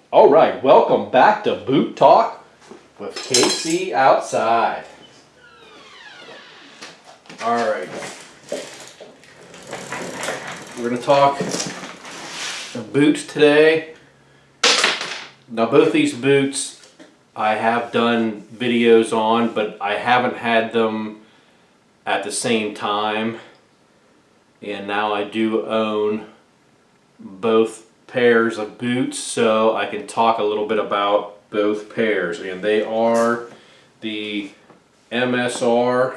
All right, welcome back to Boot Talk with KC Outside. All right, we're going to talk boots today. Now, both these boots I have done videos on, but I haven't had them at the same time. And now I do own both pairs of boots, so I can talk a little bit about both pairs. And they are the MSR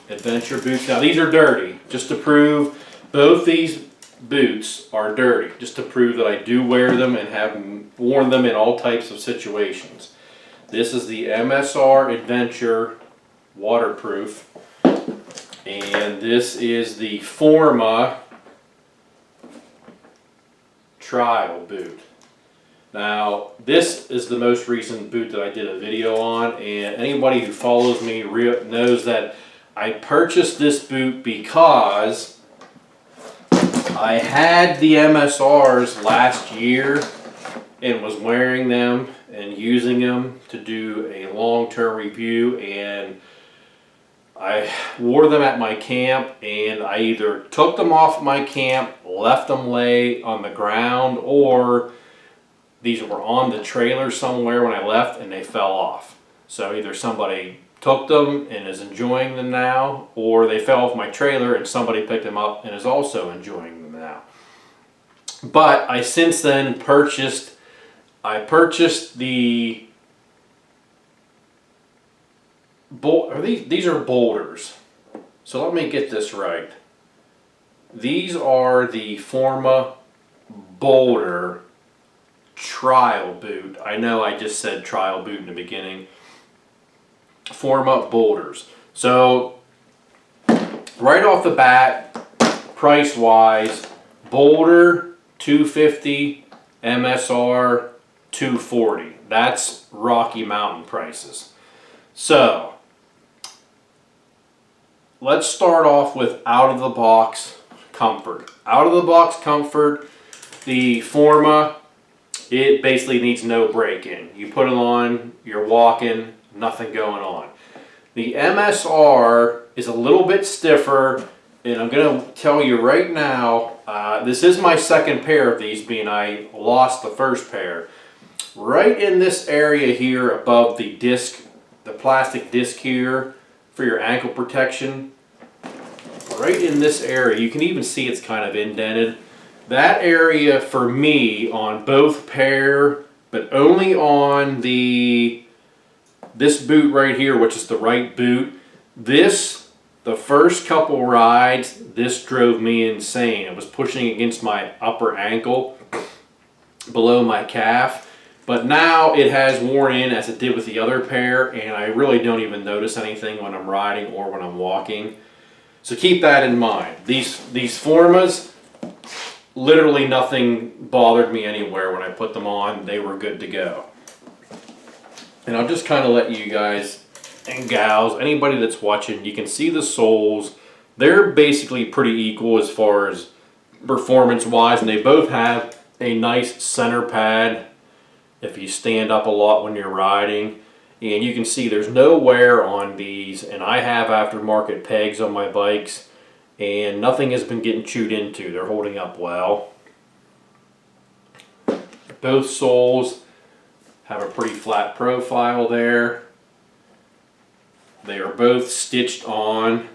Adventure boots. Now these are dirty, just to prove both these boots are dirty, just to prove that I do wear them and have worn them in all types of situations. This is the MSR Adventure waterproof, and this is the Forma trial boot. Now this is the most recent boot that I did a video on, and anybody who follows me knows that I purchased this boot because I had the MSRs last year and was wearing them and using them to do a long-term review, and I wore them at my camp, and I either took them off my camp, left them lay on the ground, or these were on the trailer somewhere when I left and they fell off. So either somebody took them and is enjoying them now, or they fell off my trailer and somebody picked them up and is also enjoying them now. But I since then purchased the these are boulders. So let me get this right. These are the Forma Boulder trial boot. I know I just said trial boot in the beginning. Forma Boulders. So right off the bat, price wise, Boulder $250, MSR $240. That's Rocky Mountain prices. So let's start off with out of the box comfort. Out of the box comfort, the Forma, it basically needs no break-in. You put it on, you're walking, nothing going on. The MSR is a little bit stiffer, and I'm going to tell you right now, this is my second pair of these, being I lost the first pair. Right in this area here above the disc, the plastic disc here for your ankle protection, right in this area, you can even see it's kind of indented. That area for me on both pair, but only on this boot right here, which is the right boot, the first couple rides, this drove me insane. It was pushing against my upper ankle below my calf. But now it has worn in as it did with the other pair, and I really don't even notice anything when I'm riding or when I'm walking. So keep that in mind. These Formas, literally nothing bothered me anywhere when I put them on. They were good to go. And I'll just kind of let you guys and gals, anybody that's watching, you can see the soles. They're basically pretty equal as far as performance-wise, and they both have a nice center pad if you stand up a lot when you're riding. And you can see there's no wear on these, and I have aftermarket pegs on my bikes, and nothing has been getting chewed into. They're holding up well. Both soles have a pretty flat profile there. They are both stitched on.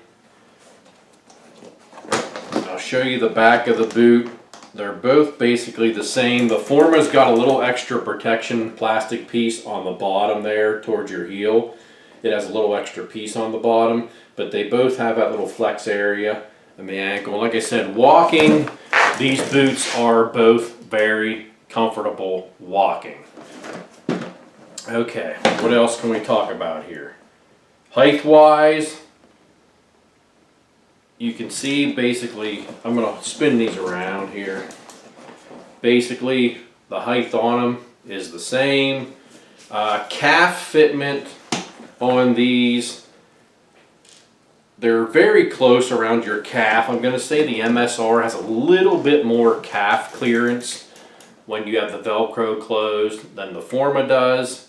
I'll show you the back of the boot. They're both basically the same. The Forma's got a little extra protection plastic piece on the bottom there towards your heel. It has a little extra piece on the bottom, but they both have that little flex area in the ankle. Like I said, walking, these boots are both very comfortable walking. Okay, what else can we talk about here? Height-wise, you can see basically, I'm going to spin these around here. Basically, the height on them is the same. Calf fitment on these, they're very close around your calf. I'm going to say the MSR has a little bit more calf clearance when you have the Velcro closed than the Forma does.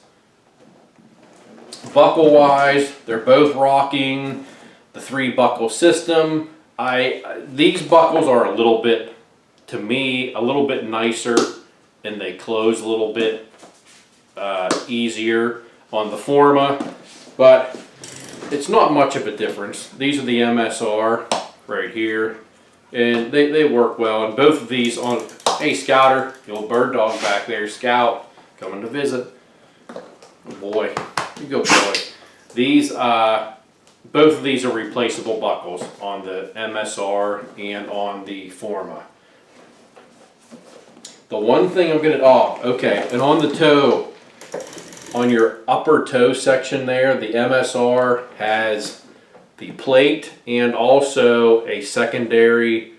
Buckle wise, they're both rocking the 3-buckle system. These buckles are a little bit, to me, a little bit nicer, and they close a little bit easier on the Forma, but it's not much of a difference. These are the MSR right here, and they work well. And both of these on, hey Scouter, the old bird dog back there, Scout, coming to visit. Good boy, you go boy. These, both of these are replaceable buckles on the MSR and on the Forma. The one thing I'm gonna, okay, and on the toe, on your upper toe section there, the MSR has the plate and also a secondary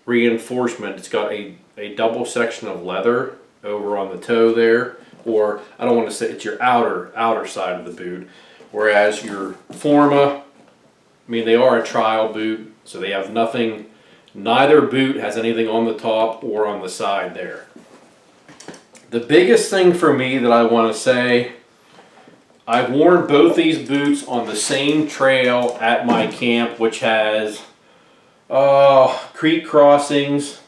reinforcement. It's got a double section of leather over on the toe there, or I don't want to say it's your outer side of the boot. Whereas your Forma, I mean, they are a trial boot, so they have nothing, neither boot has anything on the top or on the side there. The biggest thing for me that I want to say, I've worn both these boots on the same trail at my camp, which has creek crossings.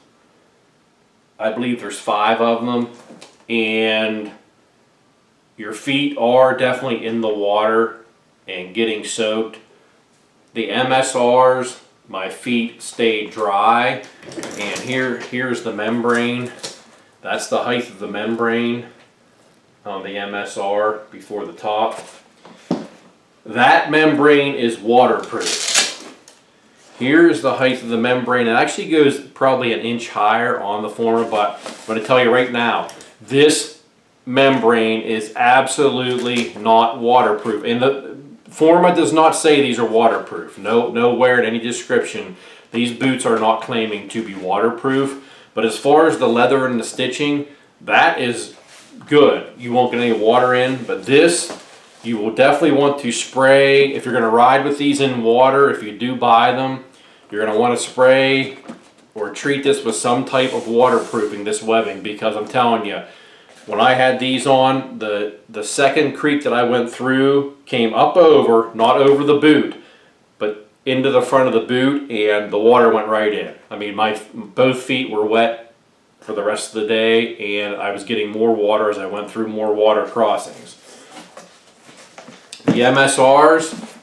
I believe there's 5 of them, and your feet are definitely in the water and getting soaked. The MSRs, my feet stay dry, and here's the membrane. That's the height of the membrane on the MSR before the top. That membrane is waterproof. Here's the height of the membrane. It actually goes probably an inch higher on the Forma, but I'm going to tell you right now, this membrane is absolutely not waterproof. And the Forma does not say these are waterproof. Nowhere in any description. These boots are not claiming to be waterproof. But as far as the leather and the stitching, that is good. You won't get any water in, but this, you will definitely want to spray. If you're going to ride with these in water, if you do buy them, you're going to want to spray or treat this with some type of waterproofing, this webbing, because I'm telling you, when I had these on, the second creek that I went through came up over, not over the boot, but into the front of the boot, and the water went right in. I mean, both feet were wet for the rest of the day, and I was getting more water as I went through more water crossings. The MSRs,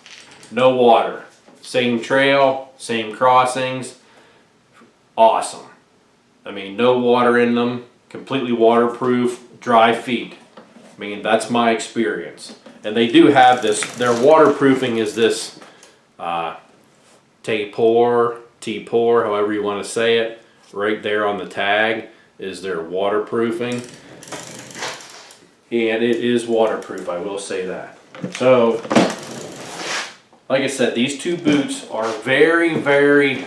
no water. Same trail, same crossings, awesome. I mean, no water in them, completely waterproof, dry feet. I mean, that's my experience. And they do have this, their waterproofing is this T-pour, however you want to say it, right there on the tag is their waterproofing. And it is waterproof, I will say that. So, like I said, these two boots are very, very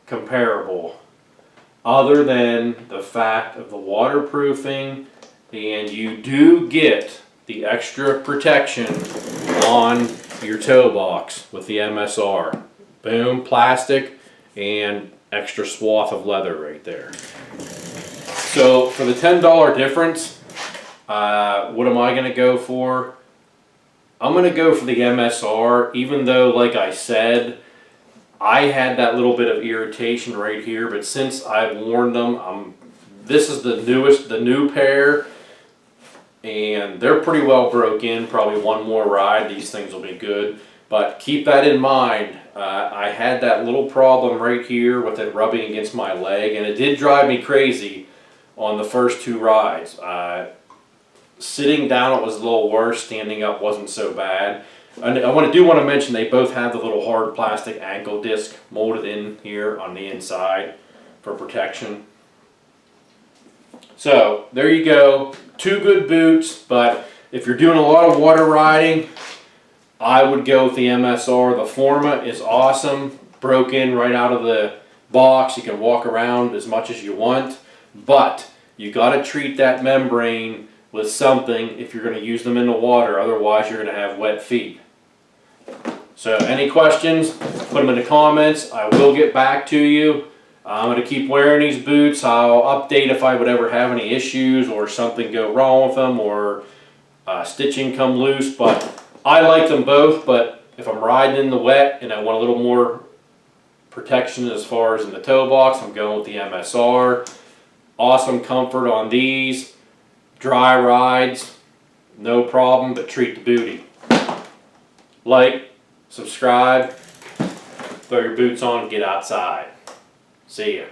comparable, other than the fact of the waterproofing, and you do get the extra protection on your toe box with the MSR. Boom, plastic and extra swath of leather right there. So for the $10 difference, what am I going to go for? I'm going to go for the MSR, even though, like I said, I had that little bit of irritation right here, but since I've worn them, this is the new pair, and they're pretty well broke in. Probably one more ride, these things will be good. But keep that in mind. I had that little problem right here with it rubbing against my leg, and it did drive me crazy on the first 2 rides. Sitting down it was a little worse, standing up wasn't so bad. And I do want to mention they both have the little hard plastic ankle disc molded in here on the inside for protection. So there you go, 2 good boots, but if you're doing a lot of water riding, I would go with the MSR. The Forma is awesome, broke in right out of the box. You can walk around as much as you want, but you got to treat that membrane with something if you're going to use them in the water. Otherwise, you're going to have wet feet. So any questions, put them in the comments. I will get back to you. I'm going to keep wearing these boots. I'll update if I would ever have any issues or something go wrong with them or stitching come loose. But I like them both, but if I'm riding in the wet and I want a little more protection as far as in the toe box, I'm going with the MSR. Awesome comfort on these. Dry rides, no problem, but treat the booty. Like, subscribe, throw your boots on, get outside. See ya.